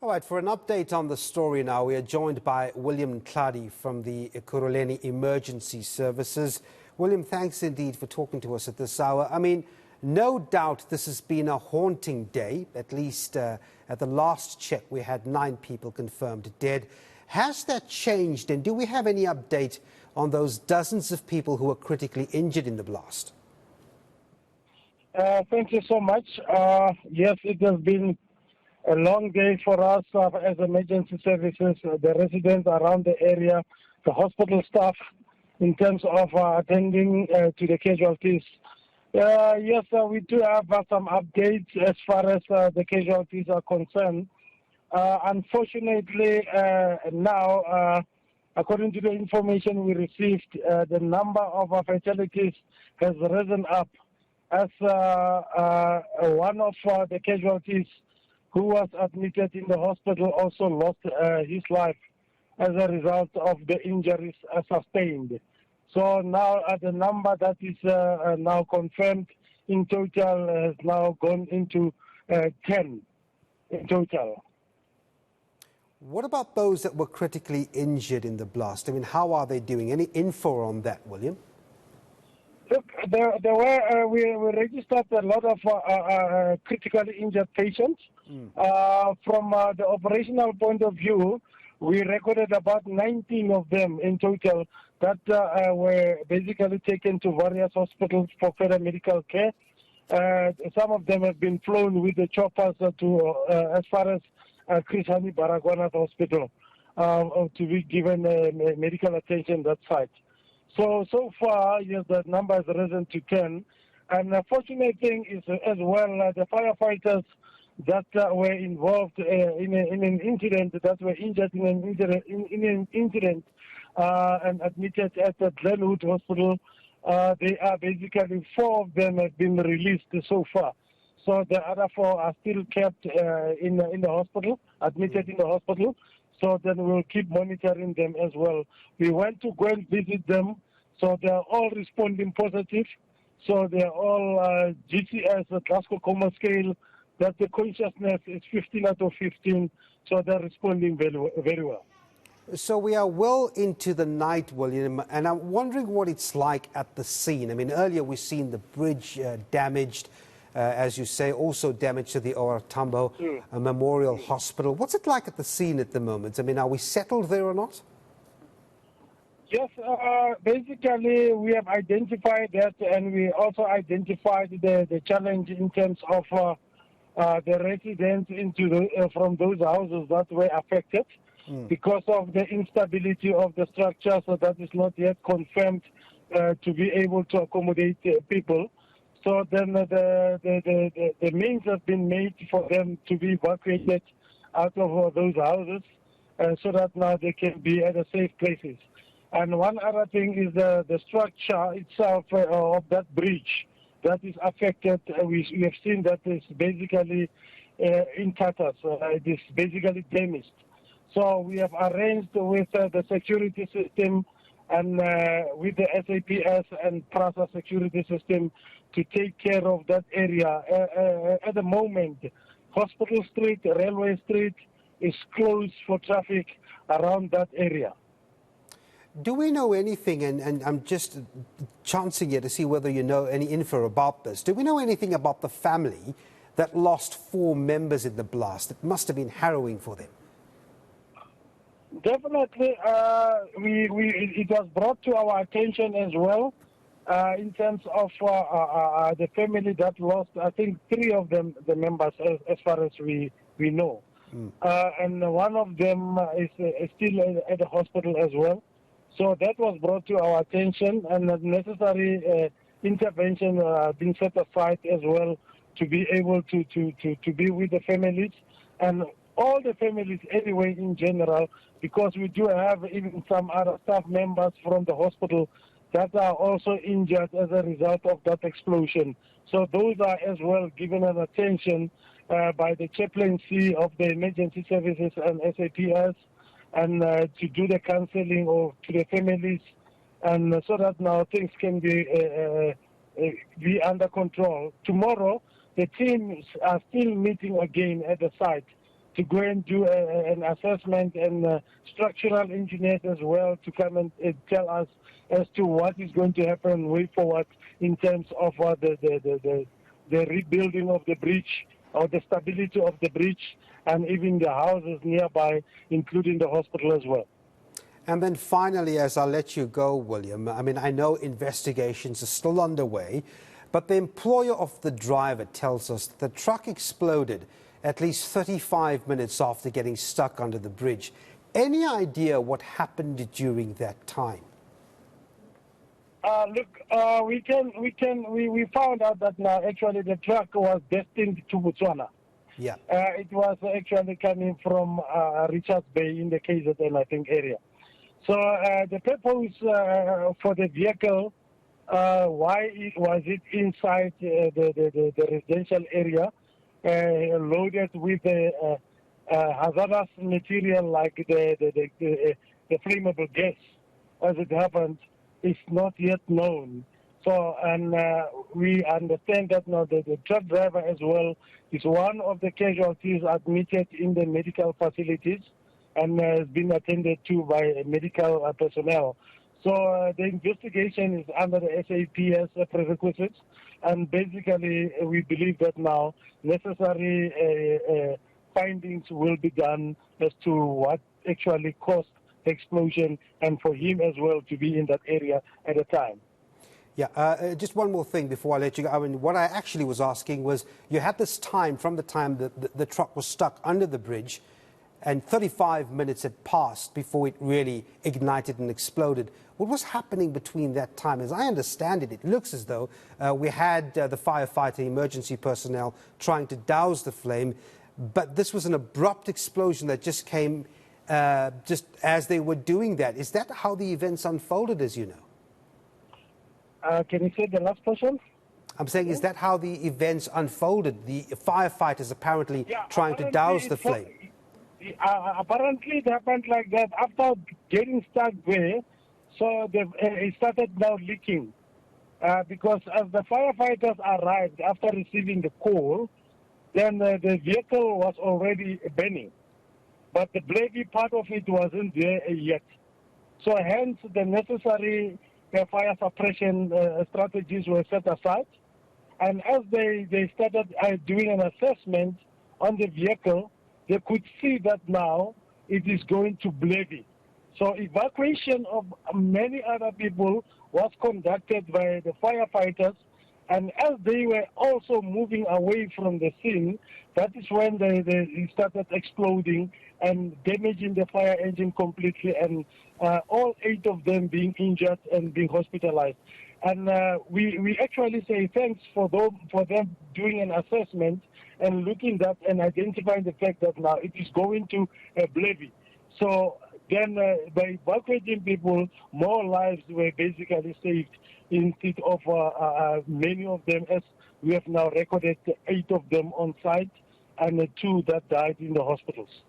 All right, for an update on the story now, we are joined by William Ntladi from the Ekurhuleni Emergency Services. William, thanks indeed for talking to us at this hour. I mean, no doubt this has been a haunting day. At least at the last check, we had 9 people confirmed dead. Has that changed, and do we have any update on those dozens of people who were critically injured in the blast? Thank you so much. Yes, it has been a long day for us as emergency services, the residents around the area, the hospital staff, in terms of attending to the casualties. Yes, we do have some updates as far as the casualties are concerned. Unfortunately, now, according to the information we received, the number of fatalities has risen up as one of the casualties who was admitted in the hospital also lost his life as a result of the injuries sustained. So now the number that is now confirmed in total has now gone into 10 in total. What about those that were critically injured in the blast? I mean, how are they doing? Any info on that, William? Look, we registered a lot of critically injured patients. From the operational point of view, we recorded about 19 of them in total that were basically taken to various hospitals for further medical care. Some of them have been flown with the choppers to as far as Chris Hani Baragwanath Hospital to be given medical attention that side. So far, yes, the number has risen to 10. And the fortunate thing is as well, the firefighters that were involved in an incident, that were injured in an incident and admitted at the Glenwood Hospital, they are basically 4 of them have been released so far. So the other 4 are still kept in the hospital, admitted in the hospital. So then we'll keep monitoring them as well. We went to go and visit them. So they're all responding positive. So they're all GCS, a Glasgow Coma Scale, that the consciousness is 15 out of 15. So they're responding very well. So we are well into the night, William, and I'm wondering what it's like at the scene. I mean, earlier we've seen the bridge damaged, as you say, also damage to the OR Tambo Memorial Hospital. What's it like at the scene at the moment? I mean, are we settled there or not? Yes, basically we have identified that, and we also identified the challenge in terms of the residents from those houses that were affected because of the instability of the structure, so that is not yet confirmed to be able to accommodate people. So then the means have been made for them to be evacuated out of those houses so that now they can be at safe places. And one other thing is the structure itself of that bridge that is affected. We have seen that it's basically in tatters. It is basically damaged. So we have arranged with the security system and with the SAPS and PRASA security system to take care of that area. At the moment, Hospital Street, Railway Street is closed for traffic around that area. Do we know anything, and I'm just chancing here to see whether you know any info about this, do we know anything about the family that lost 4 members in the blast? It must have been harrowing for them. Definitely, it was brought to our attention as well in terms of the family that lost, I think, 3 of them, the members, as far as we know. And one of them is still at the hospital as well. So that was brought to our attention, and the necessary intervention being set aside as well to be able to be with the families and all the families anyway in general, because we do have even some other staff members from the hospital that are also injured as a result of that explosion. So those are as well given an attention by the chaplaincy of the emergency services and SAPS, and to do the counseling to the families, and so that now things can be under control. Tomorrow, the teams are still meeting again at the site to go and do an assessment, and structural engineers as well to come and tell us as to what is going to happen way forward in terms of the rebuilding of the bridge or the stability of the bridge and even the houses nearby, including the hospital as well. And then finally, as I'll let you go, William, I mean, I know investigations are still underway, but the employer of the driver tells us that the truck exploded at least 35 minutes after getting stuck under the bridge. Any idea what happened during that time? We found out that now actually the truck was destined to Botswana. Yeah. It was actually coming from Richards Bay in the KZN, I think, area. So the purpose for the vehicle, why was it inside the residential area, loaded with hazardous material like the flammable gas, as it happened, is not yet known. So, and we understand that now the truck driver as well is one of the casualties admitted in the medical facilities and has been attended to by medical personnel. So the investigation is under the SAPS prerequisites, and basically we believe that now necessary findings will be done as to what actually caused the explosion and for him as well to be in that area at the time. Yeah, just one more thing before I let you go. I mean, what I actually was asking was, you had this time from the time that the truck was stuck under the bridge, and 35 minutes had passed before it really ignited and exploded. What was happening between that time? As I understand it, it looks as though we had the firefighter, emergency personnel trying to douse the flame, but this was an abrupt explosion that just came just as they were doing that. Is that how the events unfolded, as you know? Can you say the last question? I'm saying, is that how the events unfolded? The firefighters apparently trying to douse the flame. Apparently it happened like that after getting stuck there, so it started now leaking. Because as the firefighters arrived after receiving the call, then the vehicle was already burning. But the blazing part of it wasn't there yet. So hence the necessary fire suppression strategies were set aside. And as they started doing an assessment on the vehicle, they could see that now it is going to blaze. So evacuation of many other people was conducted by the firefighters, and as they were also moving away from the scene, that is when they started exploding and damaging the fire engine completely, and all 8 of them being injured and being hospitalized. And we actually say thanks for them doing an assessment and looking at and identifying the fact that now it is going to blaze. So then by evacuating people, more lives were basically saved instead of many of them, as we have now recorded 8 of them on site and 2 that died in the hospitals.